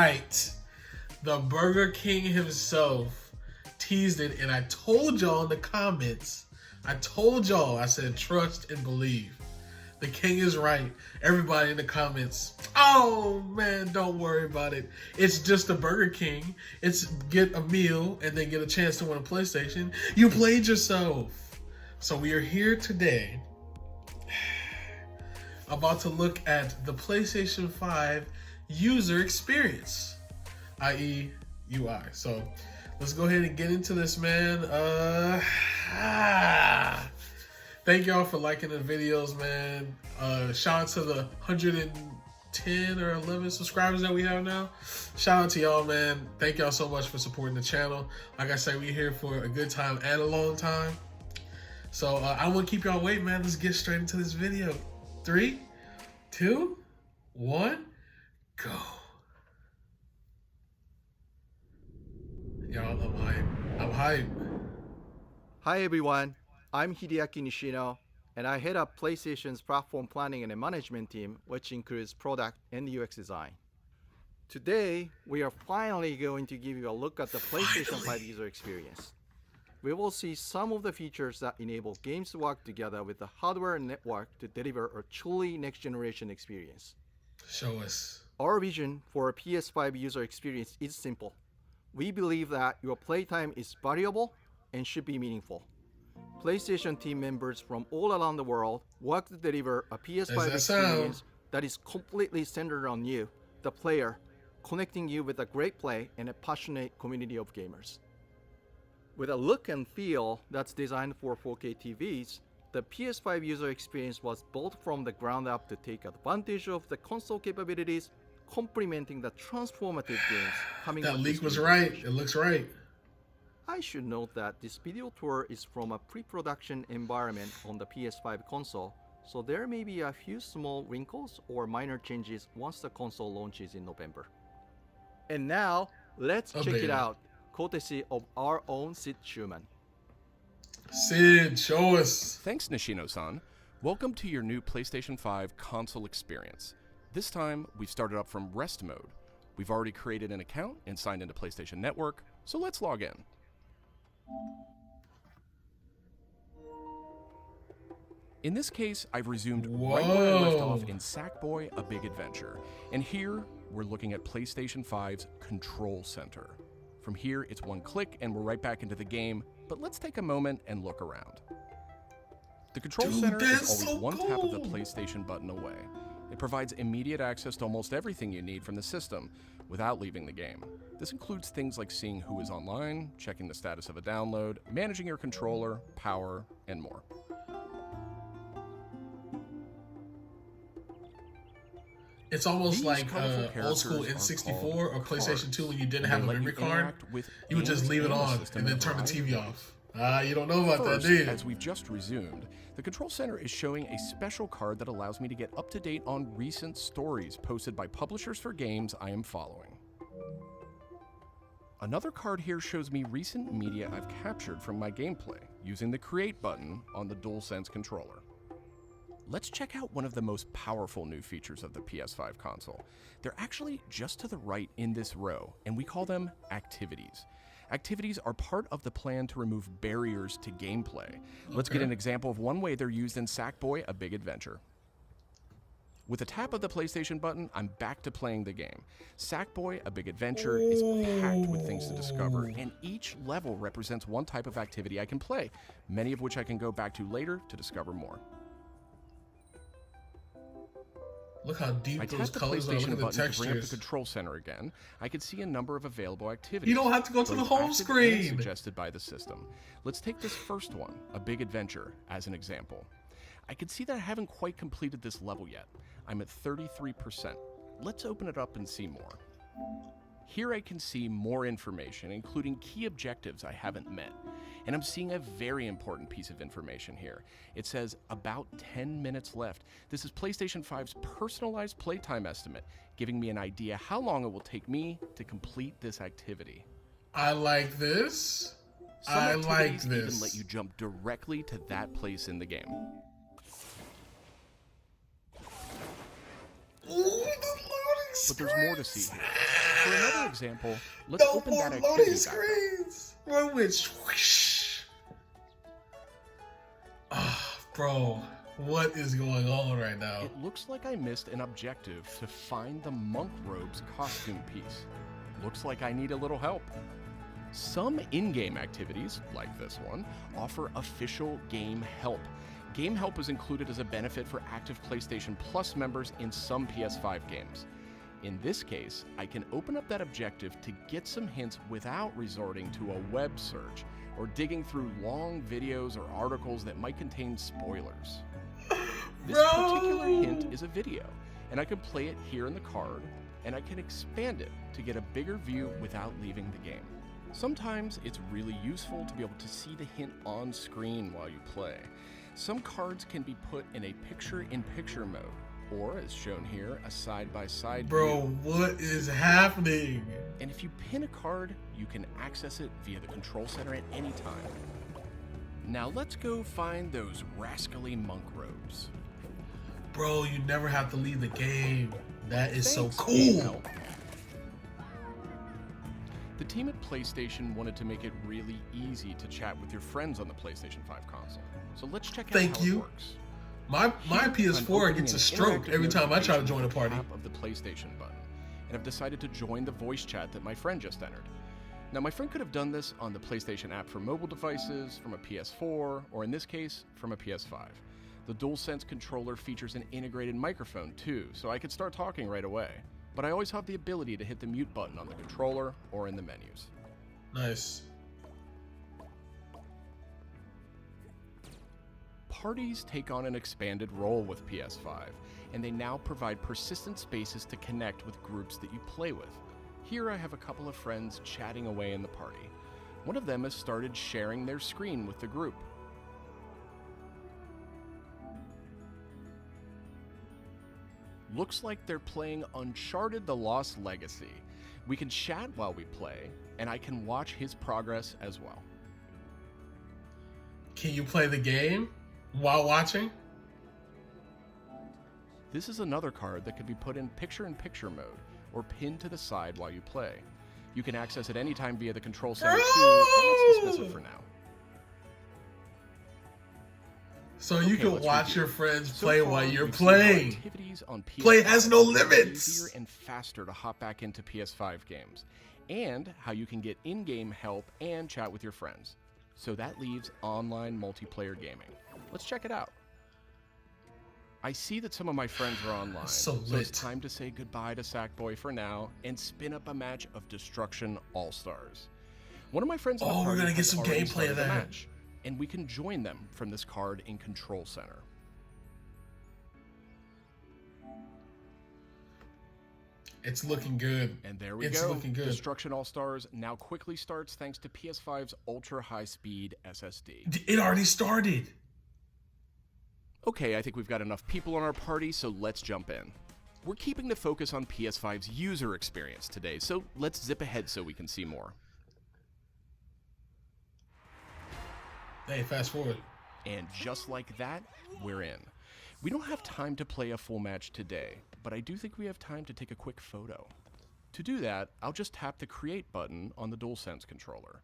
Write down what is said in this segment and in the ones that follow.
right. The Burger King himself teased it, and I told y'all in the comments, I said trust and believe. The king is right. Everybody in the comments, oh man, don't worry about it. It's just a Burger King. It's get a meal and then get a chance to win a PlayStation. You played yourself. So we are here today about to look at the PlayStation 5 user experience, i.e. UI. So let's go ahead and get into this, man. Thank y'all for liking the videos, man. Shout out to the 110 or 11 subscribers that we have now. Shout out to y'all, man. Thank y'all so much for supporting the channel. Like I said, we're here for a good time and a long time. So I don't want to keep y'all waiting, man. Let's get straight into this video. 3, 2, 1, go. Y'all, I'm hype. I'm hype. Hi everyone, I'm Hideaki Nishino, and I head up PlayStation's platform planning and management team, which includes product and UX design. Today, we are finally going to give you a look at the PlayStation 5 user experience. We will see some of the features that enable games to work together with the hardware and network to deliver a truly next-generation experience. Show us. Our vision for a PS5 user experience is simple. We believe that your playtime is valuable and should be meaningful. PlayStation team members from all around the world work to deliver a PS5 experience that is completely centered on you, the player, connecting you with a great play and a passionate community of gamers. With a look and feel that's designed for 4K TVs, the PS5 user experience was built from the ground up to take advantage of the console capabilities, complementing the transformative games coming. That leak was right. It looks right. I should note that this video tour is from a pre-production environment on the PS5 console, so there may be a few small wrinkles or minor changes once the console launches in November. And now, let's check it out, courtesy of our own Sid Schumann. Sid, show us. Thanks, Nishino-san. Welcome to your new PlayStation 5 console experience. This time, we've started up from rest mode. We've already created an account and signed into PlayStation Network, so let's log in. In this case, I've resumed right where I left off in Sackboy: A Big Adventure. And here, we're looking at PlayStation 5's Control Center. From here, it's one click and we're right back into the game, but let's take a moment and look around. The Control Center is always one tap of the PlayStation button away. It provides immediate access to almost everything you need from the system without leaving the game. This includes things like seeing who is online, checking the status of a download, managing your controller, power, and more. It's almost like old school N64 or PlayStation 2 when you didn't have a memory card. You would just leave it on and then turn the TV off. You don't know about that, do you? As we've just resumed, the Control Center is showing a special card that allows me to get up to date on recent stories posted by publishers for games I am following. Another card here shows me recent media I've captured from my gameplay using the Create button on the DualSense controller. Let's check out one of the most powerful new features of the PS5 console. They're actually just to the right in this row, and we call them activities. Activities are part of the plan to remove barriers to gameplay. Let's get an example of one way they're used in Sackboy: A Big Adventure. With a tap of the PlayStation button, I'm back to playing the game. Sackboy: A Big Adventure is packed with things to discover, and each level represents one type of activity I can play, many of which I can go back to later to discover more. Look how deep those colors are. Look at the textures. Bring up the Control Center again. I can see a number of available activities. You don't have to go to the home screen. Suggested by the system. Let's take this first one, A Big Adventure, as an example. I can see that I haven't quite completed this level yet. I'm at 33%. Let's open it up and see more. Here I can see more information, including key objectives I haven't met. And I'm seeing a very important piece of information here. It says about 10 minutes left. This is PlayStation 5's personalized playtime estimate, giving me an idea how long it will take me to complete this activity. I like this. I like this. Even let you jump directly to that place in the game. Ooh, the loading But there's more to see here. For another example, let's No open more that loading activity back up. screens. One with swoosh. Ah, bro, what is going on right now? It looks like I missed an objective to find the monk robes costume piece. Looks like I need a little help. Some in-game activities, like this one, offer official game help. Game help is included as a benefit for active PlayStation Plus members in some PS5 games. In this case, I can open up that objective to get some hints without resorting to a web search or digging through long videos or articles that might contain spoilers. This particular hint is a video, and I can play it here in the card, and I can expand it to get a bigger view without leaving the game. Sometimes it's really useful to be able to see the hint on screen while you play. Some cards can be put in a picture-in-picture mode, or as shown here, a side-by-side Bro, view. what is happening? And if you pin a card, you can access it via the control center at any time. Now let's go find those rascally monk robes. Bro, you never have to leave the game. That is Thanks, so Game cool. Help. The team at PlayStation wanted to make it really easy to chat with your friends on the PlayStation 5 console. So let's check out Thank how you. it works. My Here, I'm PS4 opening gets a an stroke interactive every time I try to notification join a with the party. tap of the PlayStation button, and I've decided to join the voice chat that my friend just entered. Now, my friend could have done this on the PlayStation app for mobile devices, from a PS4, or in this case, from a PS5. The DualSense controller features an integrated microphone too, so I could start talking right away. But I always have the ability to hit the mute button on the controller or in the menus. Nice. Parties take on an expanded role with PS5, and they now provide persistent spaces to connect with groups that you play with. Here I have a couple of friends chatting away in the party. One of them has started sharing their screen with the group. Looks like they're playing Uncharted: The Lost Legacy. We can chat while we play, and I can watch his progress as well. Can you play the game while watching? This is another card that could be put in picture-in-picture mode or pinned to the side while you play. You can access it anytime via the control center too, and let's dismiss it for now. So you Okay, can let's watch review. your friends So play far, while you're we've seen how playing. activities on PS5 Play has no make it limits. Easier and faster to hop back into PS5 games, and how you can get in-game help and chat with your friends. So that leaves online multiplayer gaming. Let's check it out. I see that some of my friends are online, So it's lit. time to say goodbye to Sackboy for now and spin up a match of Destruction All-Stars. One of my friends in the Oh, we're party gonna get has some already gameplay started of the that. match, and we can join them from this card in Control Center. It's looking good. And there we It's go. looking good. Destruction All-Stars now quickly starts thanks to PS5's ultra-high-speed SSD. It already started. Okay, I think we've got enough people on our party, so let's jump in. We're keeping the focus on PS5's user experience today, so let's zip ahead so we can see more. Hey, fast forward. And just like that, we're in. We don't have time to play a full match today, but I do think we have time to take a quick photo. To do that, I'll just tap the Create button on the DualSense controller.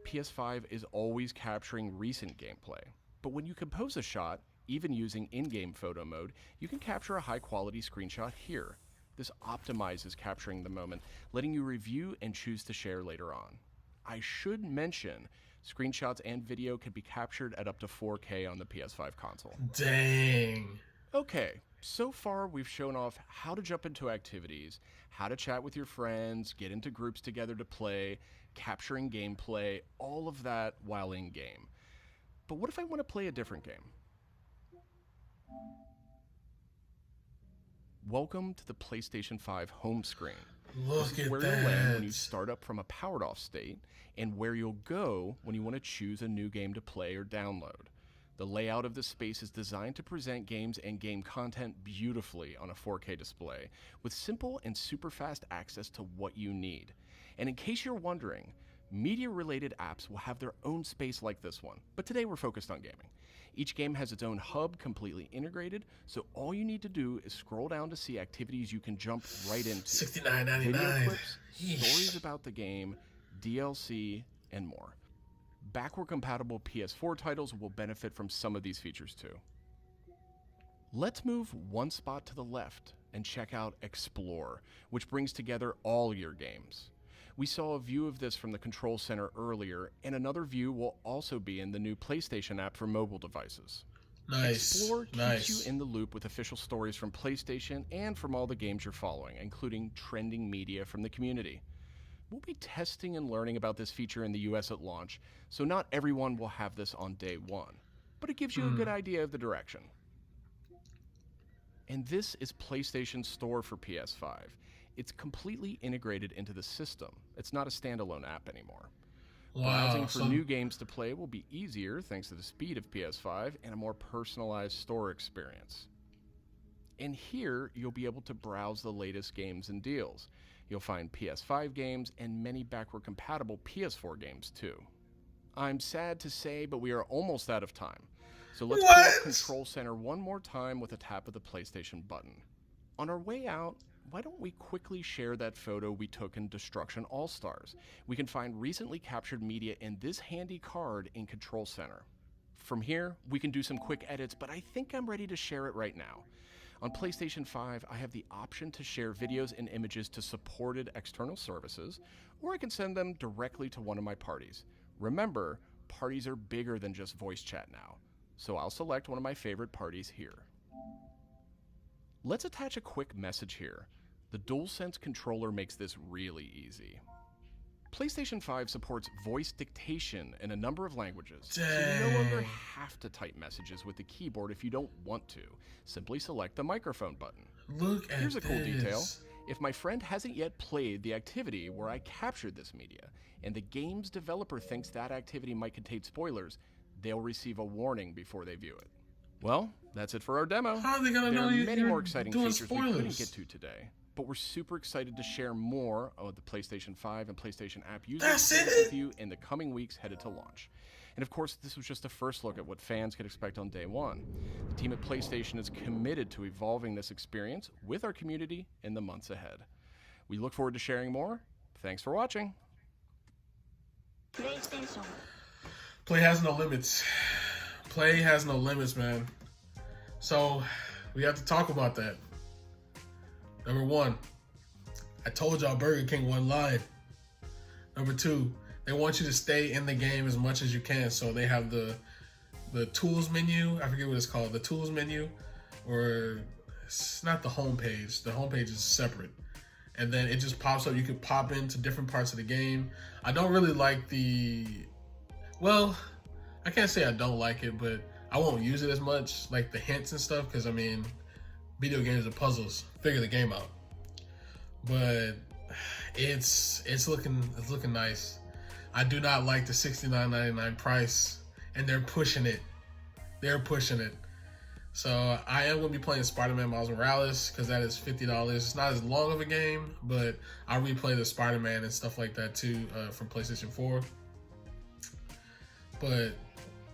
PS5 is always capturing recent gameplay, but when you compose a shot, even using in-game photo mode, you can capture a high-quality screenshot here. This optimizes capturing the moment, letting you review and choose to share later on. I should mention, screenshots and video can be captured at up to 4K on the PS5 console. Dang. Okay, so far we've shown off how to jump into activities, how to chat with your friends, get into groups together to play, capturing gameplay, all of that while in-game. But what if I want to play a different game? Welcome to the PlayStation 5 home screen. Look This is at where you'll land when you that. start up from a powered off state, and where you'll go when you want to choose a new game to play or download. The layout of this space is designed to present games and game content beautifully on a 4K display, with simple and super fast access to what you need. And in case you're wondering, Media-related apps will have their own space like this one, but today we're focused on gaming. Each game has its own hub completely integrated, so all you need to do is scroll down to see activities you can jump right into. $69.99. Video clips, stories about the game, DLC, and more. Backward-compatible PS4 titles will benefit from some of these features too. Let's move one spot to the left and check out Explore, which brings together all your games. We saw a view of this from the Control Center earlier, and another view will also be in the new PlayStation app for mobile devices. Nice. Explore keeps you in the loop with official stories from PlayStation and from all the games you're following, including trending media from the community. We'll be testing and learning about this feature in the US at launch, so not everyone will have this on day one, but it gives you a good idea of the direction. And this is PlayStation's store for PS5. It's completely integrated into the system. It's not a standalone app anymore. Wow, Browsing for new games to play will be easier thanks to the speed of PS5 and a more personalized store experience. And here, you'll be able to browse the latest games and deals. You'll find PS5 games and many backward-compatible PS4 games too. I'm sad to say, but we are almost out of time. So let's pull up Control Center one more time with a tap of the PlayStation button. On our way out, why don't we quickly share that photo we took in Destruction All-Stars? We can find recently captured media in this handy card in Control Center. From here, we can do some quick edits, but I think I'm ready to share it right now. On PlayStation 5, I have the option to share videos and images to supported external services, or I can send them directly to one of my parties. Remember, parties are bigger than just voice chat now, so I'll select one of my favorite parties here. Let's attach a quick message here. The DualSense controller makes this really easy. PlayStation 5 supports voice dictation in a number of languages, so you no longer have to type messages with the keyboard if you don't want to. Simply select the microphone button. Look at Here's a cool this. detail. If my friend hasn't yet played the activity where I captured this media, and the game's developer thinks that activity might contain spoilers, they'll receive a warning before they view it. Well, that's it for our demo. How are they gonna know There are you're many more exciting doing features we couldn't spoilers? get to today, but we're super excited to share more of the PlayStation 5 and PlayStation app user That's experience it? with you in the coming weeks headed to launch. And of course, this was just a first look at what fans could expect on day one. The team at PlayStation is committed to evolving this experience with our community in the months ahead. We look forward to sharing more. Thanks for watching. PlayStation. Play has no limits. Play has no limits, man. So we have to talk about that. Number one, I told y'all Burger King wasn't lying. Number two, they want you to stay in the game as much as you can. So they have the tools menu. I forget what it's called. The tools menu, or it's not the homepage. The homepage is separate. And then it just pops up. You can pop into different parts of the game. I don't really like well, I can't say I don't like it, but I won't use it as much, like the hints and stuff, because I mean, video games are puzzles. Figure the game out. But it's looking nice. I do not like the $69.99 price, and they're pushing it. So I am going to be playing Spider-Man Miles Morales because that is $50. It's not as long of a game, but I'll replay the Spider-Man and stuff like that too from PlayStation 4. But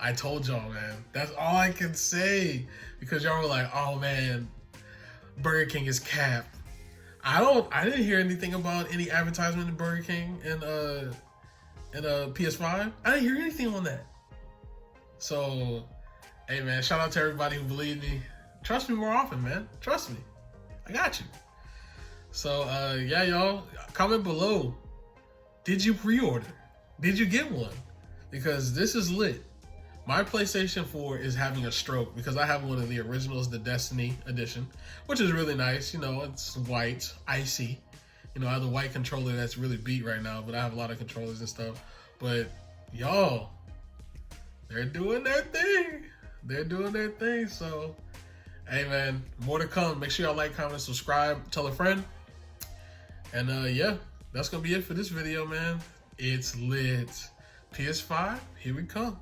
I told y'all, man, that's all I can say, because y'all were like, oh man, Burger King is capped. I didn't hear anything about any advertisement of Burger King and PS5. I didn't hear anything on that. So, hey man, shout out to everybody who believed me. Trust me more often, man. Trust me. I got you. So, yeah, y'all, comment below. Did you pre-order? Did you get one? Because this is lit. My PlayStation 4 is having a stroke because I have one of the originals, the Destiny edition, which is really nice. You know, it's white, icy. You know, I have the white controller that's really beat right now, but I have a lot of controllers and stuff. But y'all, they're doing their thing. So, hey man, more to come. Make sure y'all like, comment, subscribe, tell a friend. And yeah, that's gonna be it for this video, man. It's lit. PS5, here we come.